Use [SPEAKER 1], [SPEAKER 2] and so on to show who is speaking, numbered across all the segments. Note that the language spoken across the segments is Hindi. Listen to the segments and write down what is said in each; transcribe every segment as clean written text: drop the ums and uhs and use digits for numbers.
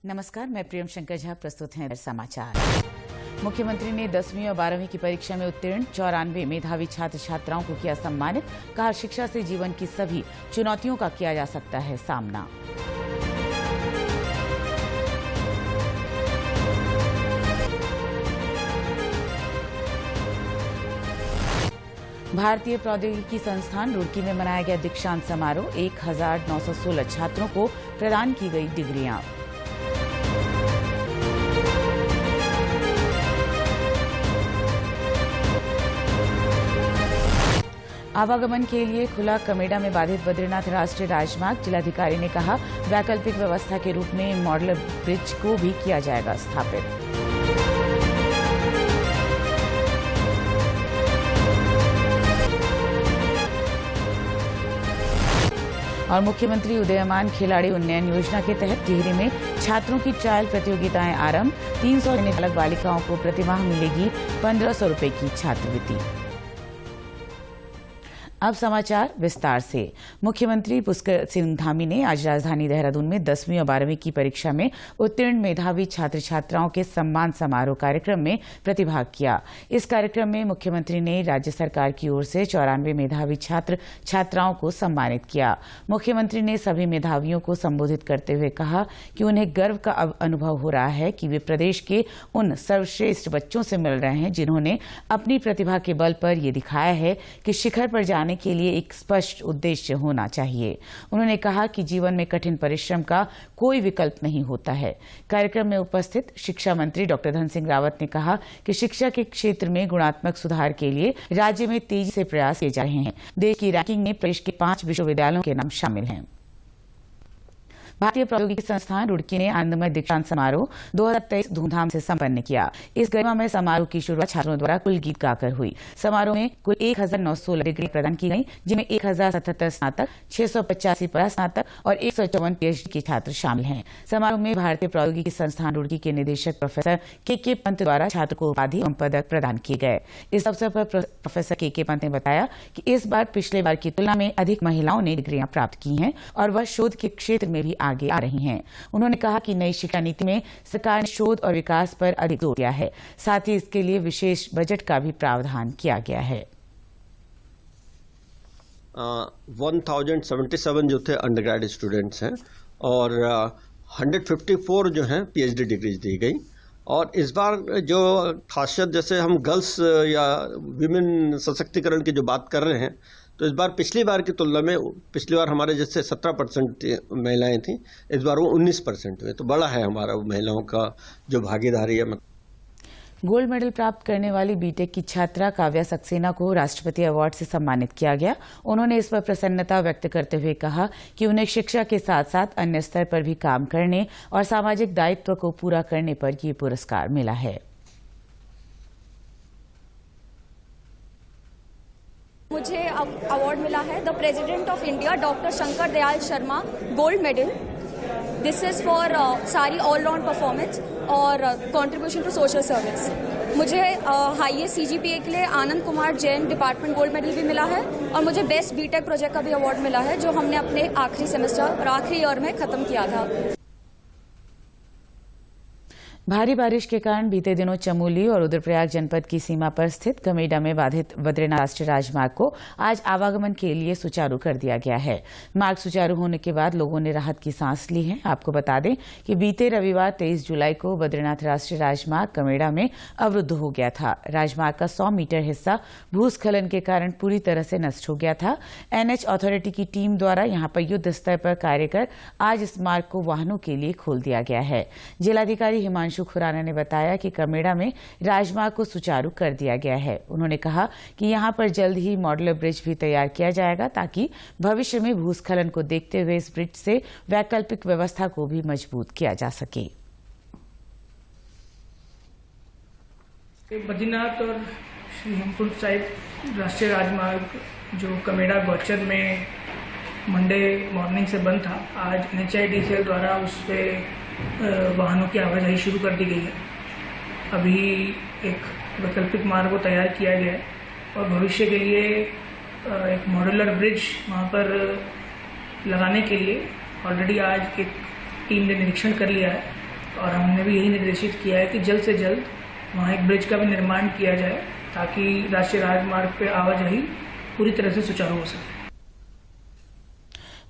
[SPEAKER 1] नमस्कार, मैं प्रियम शंकर झा। प्रस्तुत हैं समाचार। मुख्यमंत्री ने 10वीं और 12वीं की परीक्षा में उत्तीर्ण 94 मेधावी छात्र छात्राओं को किया सम्मानित। कहा, शिक्षा से जीवन की सभी चुनौतियों का किया जा सकता है सामना। भारतीय प्रौद्योगिकी संस्थान रुड़की में मनाया गया दीक्षांत समारोह। 1916 छात्रों को प्रदान की गई डिग्रियां। आवागमन के लिए खुला, कमेडा में बाधित बद्रीनाथ राष्ट्रीय राजमार्ग। जिलाधिकारी ने कहा, वैकल्पिक व्यवस्था के रूप में मॉडलर ब्रिज को भी किया जाएगा स्थापित। और मुख्यमंत्री उदयमान खिलाड़ी उन्नयन योजना के तहत टिहरी में छात्रों की ट्रायल प्रतियोगिताएं आरंभ। 300 बालक बालिकाओं को प्रतिमाह मिलेगी 1500 रुपए की छात्रवृत्ति। अब समाचार विस्तार से। मुख्यमंत्री पुष्कर सिंह धामी ने आज राजधानी देहरादून में 10वीं और 12वीं की परीक्षा में उत्तीर्ण मेधावी छात्र छात्राओं के सम्मान समारोह कार्यक्रम में प्रतिभाग किया। इस कार्यक्रम में मुख्यमंत्री ने राज्य सरकार की ओर से 94 मेधावी छात्र छात्राओं को सम्मानित किया। मुख्यमंत्री ने सभी मेधावियों को संबोधित करते हुए कहा कि उन्हें गर्व का अनुभव हो रहा है कि वे प्रदेश के उन सर्वश्रेष्ठ बच्चों से मिल रहे हैं जिन्होंने अपनी प्रतिभा के बल पर ये दिखाया है कि शिखर पर जाने के लिए एक स्पष्ट उद्देश्य होना चाहिए। उन्होंने कहा कि जीवन में कठिन परिश्रम का कोई विकल्प नहीं होता है। कार्यक्रम में उपस्थित शिक्षा मंत्री डॉ धन सिंह रावत ने कहा कि शिक्षा के क्षेत्र में गुणात्मक सुधार के लिए राज्य में तेजी से प्रयास किए जा रहे हैं। देश की रैंकिंग में प्रदेश के 5 विश्वविद्यालयों के नाम शामिल हैं। भारतीय प्रौद्योगिकी संस्थान रुड़की ने आनंदमय दीक्षांत समारोह 2023 धूमधाम से संपन्न किया। इस गरिमामय समारोह की शुरुआत छात्रों द्वारा कुल गीत गाकर हुई। समारोह में कुल 1916 डिग्री प्रदान की गई, जिनमें 1077 स्नातक, 685 परास्नातक और 154 पीएचडी के छात्र शामिल हैं। समारोह में भारतीय प्रौद्योगिकी संस्थान रुड़की के निदेशक प्रोफेसर के पंत द्वारा छात्र को उपाधि एवं पदक प्रदान किए गए। इस अवसर पर प्रोफेसर के पंत ने बताया कि इस बार पिछले बार की तुलना में अधिक महिलाओं ने डिग्रियां प्राप्त की हैं और वह शोध के क्षेत्र में भी आगे आ रही हैं। उन्होंने कहा कि नई शिक्षा नीति में सरकार ने शोध और विकास पर अधिक जोर दिया है। साथ ही इसके लिए विशेष बजट का भी प्रावधान किया गया है।
[SPEAKER 2] 1077 जो थे अंडरग्रेड स्टूडेंट्स हैं और 154 जो हैं पीएचडी डिग्रीज दी गई। और इस बार जो खासियत, जैसे हम गर्ल्स या विमेन सशक्तिकरण की जो बात कर रहे हैं, तो इस बार पिछली बार की तुलना में, पिछली बार हमारे जैसे 17% महिलाएं थीं, इस बार वो 19% हुए। तो बड़ा है हमारा महिलाओं का जो भागीदारी है।
[SPEAKER 1] गोल्ड मेडल प्राप्त करने वाली बीटेक की छात्रा काव्या सक्सेना को राष्ट्रपति अवार्ड से सम्मानित किया गया। उन्होंने इस पर प्रसन्नता व्यक्त करते हुए कहा कि उन्हें शिक्षा के साथ साथ अन्य स्तर पर भी काम करने और सामाजिक दायित्व को पूरा करने पर ये पुरस्कार मिला है।
[SPEAKER 3] मुझे अवार्ड मिला है the president of India doctor Shankar Dayal Sharma gold medal. This is for सारी ऑलराउंड परफॉर्मेंस और कंट्रीब्यूशन टू सोशल सर्विस। मुझे हाईएस्ट सीजीपीए के लिए Anand Kumar Jain department gold medal भी मिला है और मुझे बेस्ट बीटेक प्रोजेक्ट का भी अवार्ड मिला है, जो हमने अपने आखिरी सेमेस्टर और आखिरी ईयर में खत्म किया था।
[SPEAKER 1] भारी बारिश के कारण बीते दिनों चमोली और रुद्रप्रयाग जनपद की सीमा पर स्थित कमेडा में बाधित बद्रीनाथ राष्ट्रीय राजमार्ग को आज आवागमन के लिए सुचारू कर दिया गया है। मार्ग सुचारू होने के बाद लोगों ने राहत की सांस ली है। आपको बता दें कि बीते रविवार 23 जुलाई को बद्रीनाथ राष्ट्रीय राजमार्ग कमेडा में अवरुद्ध हो गया था। राजमार्ग का 100 मीटर हिस्सा भूस्खलन के कारण पूरी तरह से नष्ट हो गया था। एनएच अथॉरिटी की टीम द्वारा यहां पर युद्ध स्तर पर कार्य कर आज इस मार्ग को वाहनों के लिए खोल दिया गया है। जिलाधिकारी हिमांशु खुराना ने बताया कि कमेडा में राजमार्ग को सुचारू कर दिया गया है। उन्होंने कहा कि यहां पर जल्द ही मॉडलर ब्रिज भी तैयार किया जाएगा ताकि भविष्य में भूस्खलन को देखते हुए इस ब्रिज से वैकल्पिक व्यवस्था को भी मजबूत किया जा सके।
[SPEAKER 4] बद्रीनाथ और श्री हेमकुंड साहिब राष्ट्रीय राजमार्ग जो कमेडा गौचर में मंडे मॉर्निंग से बंद था, आज NHIDCL द्वारा उस पर वाहनों की आवाजाही शुरू कर दी गई है। अभी एक वैकल्पिक मार्ग को तैयार किया गया है और भविष्य के लिए एक मॉड्यूलर ब्रिज वहाँ पर लगाने के लिए ऑलरेडी आज एक टीम ने निरीक्षण कर लिया है और हमने भी यही निर्देशित किया है कि जल्द से जल्द वहाँ एक ब्रिज का भी निर्माण किया जाए ताकि राष्ट्रीय राजमार्ग पे आवाजाही पूरी तरह से सुचारू हो सके।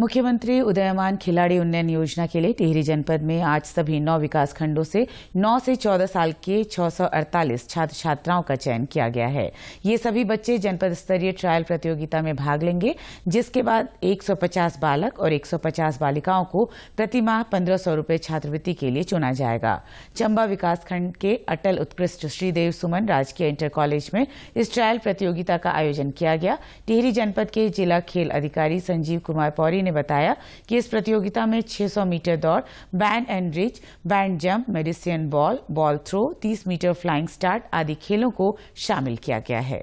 [SPEAKER 1] मुख्यमंत्री उदयमान खिलाड़ी उन्नयन योजना के लिए टिहरी जनपद में आज सभी 9 विकास खंडों से 9 से 14 साल के 648 छात्र छात्राओं का चयन किया गया है। ये सभी बच्चे जनपद स्तरीय ट्रायल प्रतियोगिता में भाग लेंगे, जिसके बाद 150 बालक और 150 बालिकाओं को प्रतिमाह 1500 रुपये छात्रवृत्ति के लिए चुना जाएगा। चंबा विकासखंड के अटल उत्कृष्ट श्रीदेव सुमन राजकीय इंटर कॉलेज में इस ट्रायल प्रतियोगिता का आयोजन किया गया। टिहरी जनपद के जिला खेल अधिकारी संजीव कुमार पौरी ने बताया कि इस प्रतियोगिता में 600 मीटर दौड़, bend and reach, bend jump, medicine ball, ball throw, 30 metre flying start आदि खेलों को शामिल किया गया है।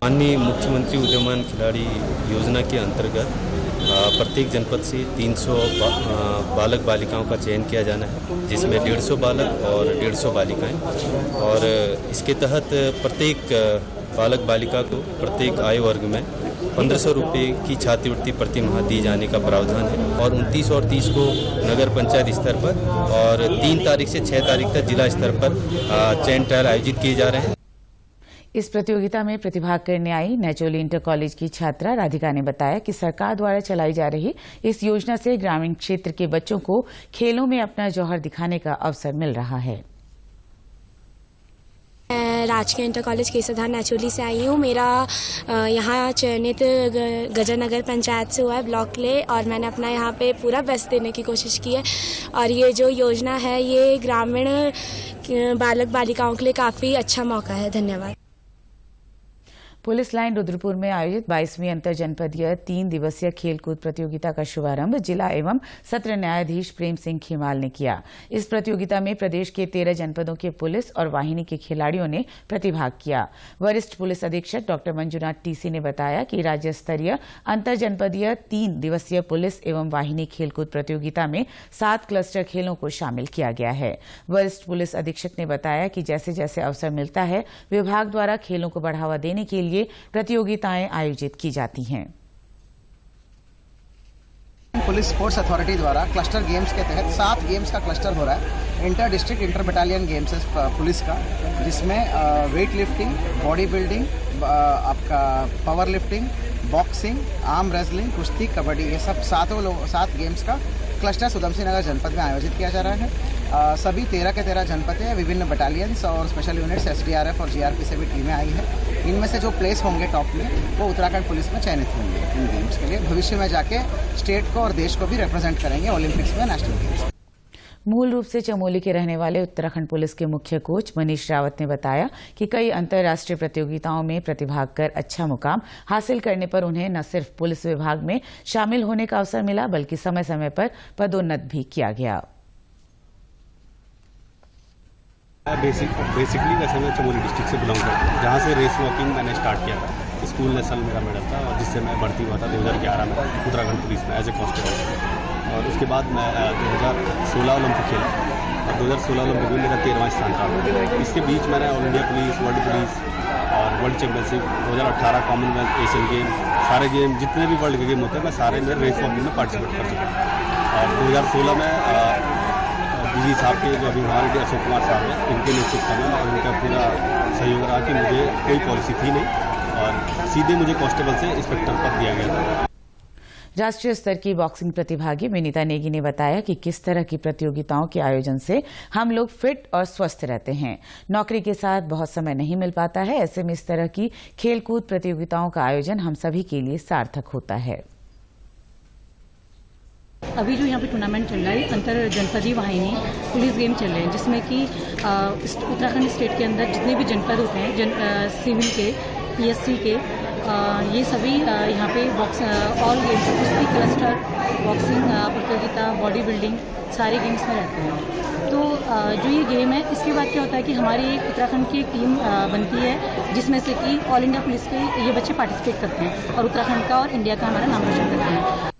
[SPEAKER 5] माननीय मुख्यमंत्री उदयमान खिलाड़ी योजना के अंतर्गत प्रत्येक जनपद से 300 बालक बालिकाओं का चयन किया जाना है, जिसमें 150 बालक और 150 बालिकाएं, और इसके तहत प्रत्येक बालक बालिका को प्रत्येक आयु वर्ग में 1500 रुपये की छात्रवृत्ति प्रति माह दी जाने का प्रावधान है। और 29 और 30 को नगर पंचायत स्तर पर और 3 तारीख से 6 तारीख तक जिला स्तर पर चयन ट्रायल आयोजित किए जा रहे हैं।
[SPEAKER 1] इस प्रतियोगिता में प्रतिभाग करने आई नैचोली इंटर कॉलेज की छात्रा राधिका ने बताया कि सरकार द्वारा चलाई जा रही इस योजना से ग्रामीण क्षेत्र के बच्चों को खेलों में अपना जौहर दिखाने का अवसर मिल रहा है।
[SPEAKER 6] मैं राजकीय इंटर कॉलेज केसरधार नैचोली से आई हूँ। मेरा यहाँ चयनित गजरनगर पंचायत से हुआ है ब्लॉक ले, और मैंने अपना यहाँ पे पूरा बेस्ट देने की कोशिश की है। और ये जो योजना है ये ग्रामीण बालक बालिकाओं के लिए काफ़ी अच्छा मौका है। धन्यवाद।
[SPEAKER 1] पुलिस लाइन रुद्रपुर में आयोजित 22वीं अंतर जनपदीय 3 दिवसीय खेलकूद प्रतियोगिता का शुभारंभ जिला एवं सत्र न्यायाधीश प्रेम सिंह खीमाल ने किया। इस प्रतियोगिता में प्रदेश के 13 जनपदों के पुलिस और वाहिनी के खिलाड़ियों ने प्रतिभाग किया। वरिष्ठ पुलिस अधीक्षक डॉक्टर मंजुनाथ टीसी ने बताया कि राज्य स्तरीय अंतर जनपदीय 3 दिवसीय पुलिस एवं वाहिनी खेलकूद प्रतियोगिता में 7 क्लस्टर खेलों को शामिल किया गया है। वरिष्ठ पुलिस अधीक्षक ने बताया कि जैसे जैसे अवसर मिलता है विभाग द्वारा खेलों को बढ़ावा देने के लिए प्रतियोगिताएं आयोजित की जाती हैं।
[SPEAKER 7] पुलिस स्पोर्ट्स अथॉरिटी द्वारा क्लस्टर गेम्स के तहत 7 गेम्स का क्लस्टर हो रहा है। Inter district inter battalion games है पुलिस का, जिसमें वेट लिफ्टिंग, बॉडी बिल्डिंग, आपका power lifting, boxing, arm wrestling, कुश्ती, कबड्डी, ये सब 7 गेम्स का क्लस्टर उधमसिंह नगर जनपद में आयोजित किया जा रहा है। सभी 13 के 13 जनपद हैं, विभिन्न बटालियंस और स्पेशल यूनिट्स एसडीआरएफ और जीआरपी से भी टीमें आई हैं। इनमें से जो प्लेस होंगे टॉप में वो उत्तराखंड पुलिस में चयनित होंगे इन गेम्स के लिए। भविष्य में जाके स्टेट को और देश को भी रिप्रेजेंट करेंगे ओलंपिक्स में, नेशनल गेम्स।
[SPEAKER 1] मूल रूप से चमोली के रहने वाले उत्तराखंड पुलिस के मुख्य कोच मनीष रावत ने बताया कि कई अंतर्राष्ट्रीय प्रतियोगिताओं में प्रतिभाग कर अच्छा मुकाम हासिल करने पर उन्हें न सिर्फ पुलिस विभाग में शामिल होने का अवसर मिला, बल्कि समय समय पर पदोन्नत भी किया गया।
[SPEAKER 8] बेसिकली वैसे मैं चमोली डिस्ट्रिक्ट से बिलोंग करता हूँ, जहाँ से रेस वॉकिंग मैंने स्टार्ट किया था। स्कूल नेशनल मेरा मेडल था, और जिससे मैं भर्ती हुआ था 2011 में उत्तराखंड पुलिस में एज ए कांस्टेबल। और उसके बाद मैं 2016 ओलंपिक खेला, और 2016 ओलंपिक में मेरा 13वां स्थान था। इसके बीच मैंने all India police, world police और world championship, 2018 Commonwealth, Asian game, सारे गेम जितने भी वर्ल्ड के गेम होते हैं मैं सारे में रेस वॉकिंग में पार्टिसिपेट कर चुका हूँ। और 2016 में डीजी साहब के जो अभी हमारे अशोक कुमार साहब हैं, इनके नेतृत्व में और उनका पूरा सहयोग रहा कि मुझे कोई पॉलिसी थी नहीं और सीधे मुझे कांस्टेबल से इंस्पेक्टर पद दिया गया था।
[SPEAKER 1] राष्ट्रीय स्तर की बॉक्सिंग प्रतिभागी विनीता नेगी ने बताया कि किस तरह की प्रतियोगिताओं के आयोजन से हम लोग फिट और स्वस्थ रहते हैं। नौकरी के साथ बहुत समय नहीं मिल पाता है, ऐसे में इस तरह की खेलकूद प्रतियोगिताओं का आयोजन हम सभी के लिए सार्थक होता है।
[SPEAKER 9] अभी जो यहाँ पे टूर्नामेंट चल रहा है अंतर जनपदीय वाहिनी पुलिस गेम चल रहे हैं, जिसमें कि उत्तराखंड स्टेट के अंदर जितने भी जनपद होते हैं सिविल के, पीएससी के, ये सभी यहाँ पे ऑल गेम्स, कुश्ती, क्लस्टर, बॉक्सिंग प्रतियोगिता, बॉडी बिल्डिंग, सारे गेम्स में रहते हैं। तो जो ये गेम है इसके बाद क्या होता है कि हमारी उत्तराखंड की एक टीम बनती है, जिसमें से कि ऑल इंडिया पुलिस के ये बच्चे पार्टिसिपेट करते हैं और उत्तराखंड का और इंडिया का हमारा नाम रोशन करते हैं।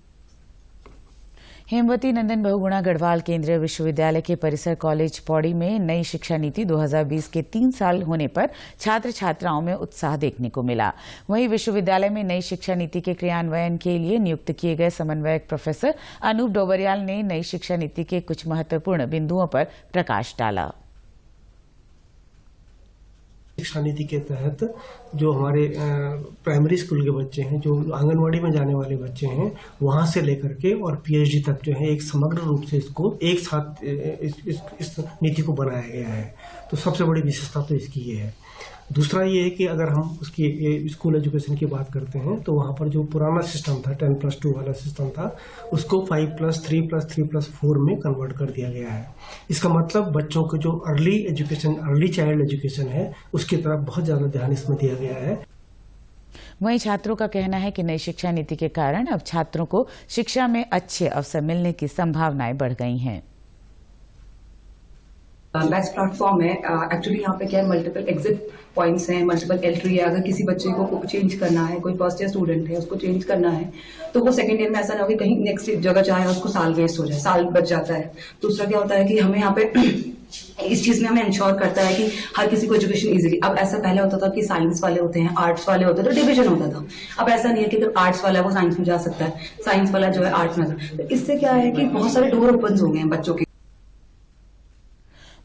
[SPEAKER 1] हेमवती नंदन बहुगुणा गढ़वाल केंद्रीय विश्वविद्यालय के परिसर कॉलेज पौड़ी में नई शिक्षा नीति 2020 के 3 साल होने पर छात्र छात्राओं में उत्साह देखने को मिला। वहीं विश्वविद्यालय में नई शिक्षा नीति के क्रियान्वयन के लिए नियुक्त किए गए समन्वयक प्रोफेसर अनूप डोबरियाल ने नई शिक्षा नीति के कुछ महत्वपूर्ण बिंदुओं पर प्रकाश डाला।
[SPEAKER 10] शिक्षा नीति के तहत जो हमारे प्राइमरी स्कूल के बच्चे हैं, जो आंगनवाड़ी में जाने वाले बच्चे हैं, वहां से लेकर के और पीएचडी तक जो है एक समग्र रूप से इसको एक साथ इस नीति को बनाया गया है। तो सबसे बड़ी विशेषता तो इसकी ये है। दूसरा ये है कि अगर हम उसकी स्कूल एजुकेशन की बात करते हैं तो वहाँ पर जो पुराना सिस्टम था 10+2 वाला सिस्टम था, उसको 5+3+3+4 में कन्वर्ट कर दिया गया है। इसका मतलब बच्चों को जो अर्ली चाइल्ड एजुकेशन है उसकी तरफ बहुत ज़्यादा ध्यान इसमें दिया गया है।
[SPEAKER 1] वहीं छात्रों का कहना है कि नई शिक्षा नीति के कारण अब छात्रों को शिक्षा में अच्छे अवसर मिलने की संभावनाएं बढ़ गई हैं।
[SPEAKER 11] मैथ्स प्लेटफॉर्म है। एक्चुअली यहाँ पे क्या है, मल्टीपल एग्जिट पॉइंट्स हैं, मल्टीपल एंट्री है। अगर किसी बच्चे को चेंज करना है, कोई फर्स्ट ईयर स्टूडेंट है उसको चेंज करना है, तो वो सेकंड ईयर में ऐसा ना हो कि कहीं नेक्स्ट जगह जाए उसको साल वेस्ट हो जाए, साल बच जाता है। दूसरा क्या होता है कि हमें यहाँ पे इस चीज में हमें इंश्योर करता है कि हर किसी को एजुकेशन इजीली। अब ऐसा पहले होता था कि साइंस वाले होते हैं, आर्ट्स वाले होते हैं, तो डिवीजन होता था। अब ऐसा नहीं है कि अगर आर्ट्स वाला है वो साइंस में जा सकता है, साइंस वाला जो है आर्ट्स में। तो इससे क्या है कि बहुत सारे डोर ओपन हो गए हैं बच्चों के।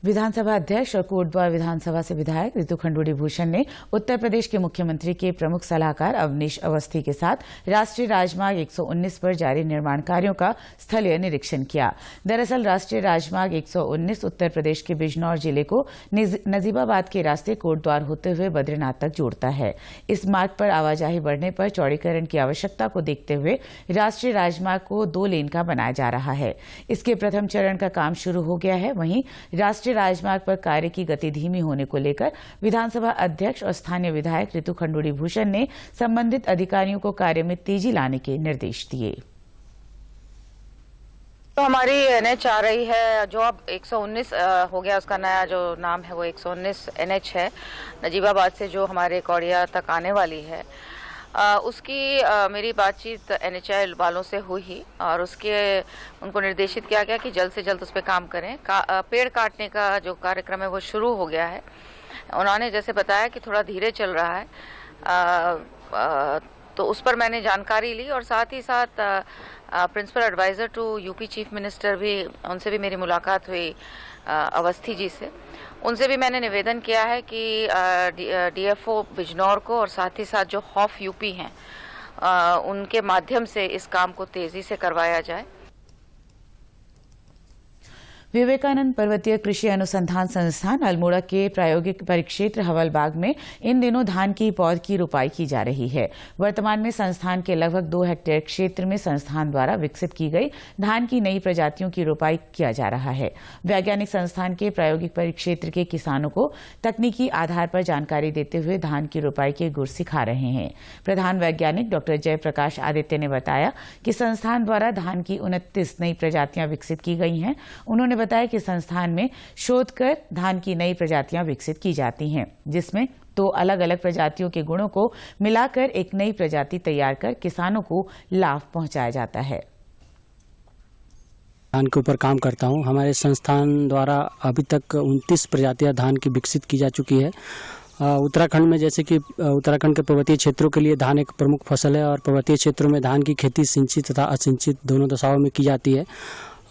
[SPEAKER 1] विधानसभा अध्यक्ष और कोटद्वार विधानसभा से विधायक रितु खंडूड़ी भूषण ने उत्तर प्रदेश के मुख्यमंत्री के प्रमुख सलाहकार अवनीश अवस्थी के साथ राष्ट्रीय राजमार्ग 119 पर जारी निर्माण कार्यों का स्थलीय निरीक्षण किया। दरअसल राष्ट्रीय राजमार्ग 119 उत्तर प्रदेश के बिजनौर जिले को नजीबाबाद के रास्ते कोटद्वार होते हुए बद्रीनाथ तक जोड़ता है। इस मार्ग पर आवाजाही बढ़ने पर चौड़ीकरण की आवश्यकता को देखते हुए राष्ट्रीय राजमार्ग को 2 लेन का बनाया जा रहा है। इसके प्रथम चरण का काम शुरू हो गया है। वहीं राष्ट्रीय राजमार्ग पर कार्य की गति धीमी होने को लेकर विधानसभा अध्यक्ष और स्थानीय विधायक रितु खंडूड़ी भूषण ने संबंधित अधिकारियों को कार्य में तेजी लाने के निर्देश दिए।
[SPEAKER 12] तो हमारी एनएच आ रही है, जो अब 119 हो गया, उसका नया जो नाम है वो 119 एनएच है। नजीबाबाद से जो हमारे कौड़िया तक आने वाली है, उसकी मेरी बातचीत एनएचआई वालों से हुई और उनको निर्देशित किया गया कि जल्द से जल्द उस पर काम करें। पेड़ काटने का जो कार्यक्रम है वो शुरू हो गया है। उन्होंने जैसे बताया कि थोड़ा धीरे चल रहा है, तो उस पर मैंने जानकारी ली और साथ ही साथ principal adviser to UP chief minister भी, उनसे भी मेरी मुलाकात हुई अवस्थी जी से। उनसे भी मैंने निवेदन किया है कि डीएफओ बिजनौर को और साथ ही साथ जो हॉफ यूपी हैं उनके माध्यम से इस काम को तेजी से करवाया जाए।
[SPEAKER 1] विवेकानंद पर्वतीय कृषि अनुसंधान संस्थान अल्मोड़ा के प्रायोगिक परिक्षेत्र हवलबाग में इन दिनों धान की पौध की रोपाई की जा रही है। वर्तमान में संस्थान के लगभग 2 हेक्टेयर क्षेत्र में संस्थान द्वारा विकसित की गई धान की नई प्रजातियों की रोपाई किया जा रहा है। वैज्ञानिक संस्थान के प्रायोगिक परिक्षेत्र के किसानों को तकनीकी आधार पर जानकारी देते हुए धान की रोपाई के गुर सिखा रहे हैं। प्रधान वैज्ञानिक डॉक्टर जयप्रकाश आदित्य ने बताया कि संस्थान द्वारा धान की 29 नई प्रजातियां विकसित की गई हैं। उन्होंने बताया कि संस्थान में शोध कर धान की नई प्रजातियां विकसित की जाती हैं, जिसमें 2 अलग-अलग प्रजातियों के गुणों को मिलाकर एक नई प्रजाति तैयार कर किसानों को लाभ पहुंचाया जाता है।
[SPEAKER 13] धान के ऊपर काम करता हूं। हमारे संस्थान द्वारा अभी तक 29 प्रजातियां धान की विकसित की जा चुकी है। उत्तराखंड में जैसे कि उत्तराखंड के पर्वतीय क्षेत्रों के लिए धान एक प्रमुख फसल है और पर्वतीय क्षेत्रों में धान की खेती सिंचित तथा असिंचित दोनों दशाओं में की जाती है।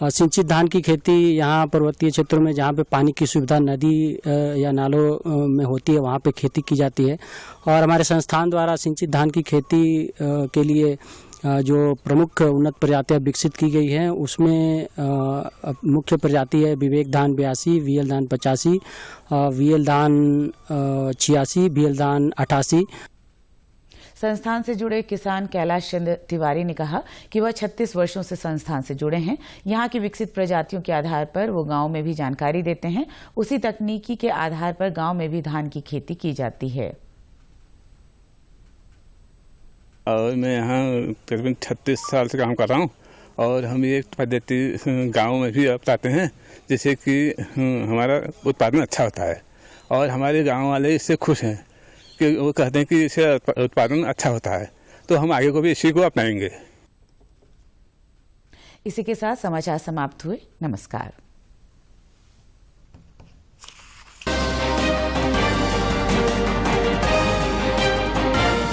[SPEAKER 13] सिंचित धान की खेती यहाँ पर्वतीय क्षेत्रों में जहाँ पे पानी की सुविधा नदी या नालों में होती है वहाँ पे खेती की जाती है। और हमारे संस्थान द्वारा सिंचित धान की खेती के लिए जो प्रमुख उन्नत प्रजातियाँ विकसित की गई हैं उसमें मुख्य प्रजाति है विवेक धान 82, वीएल धान 85, वीएल धान 86, वीएल धान 88।
[SPEAKER 1] संस्थान से जुड़े किसान कैलाश चंद्र तिवारी ने कहा कि वह 36 वर्षों से संस्थान से जुड़े हैं। यहाँ की विकसित प्रजातियों के आधार पर वो गांव में भी जानकारी देते हैं। उसी तकनीकी के आधार पर गांव में भी धान की खेती की जाती है।
[SPEAKER 14] और मैं यहाँ तकरीबन 36 साल से काम कर रहा हूँ और हम ये पद्धति गाँव में भी अपनाते हैं, जिससे कि हमारा उत्पादन अच्छा होता है और हमारे गाँव वाले इससे खुश हैं कि वो कहते हैं कि इससे उत्पादन अच्छा होता है, तो हम आगे को भी इसी को अपनाएंगे।
[SPEAKER 1] इसी के साथ समाचार समाप्त हुए। नमस्कार।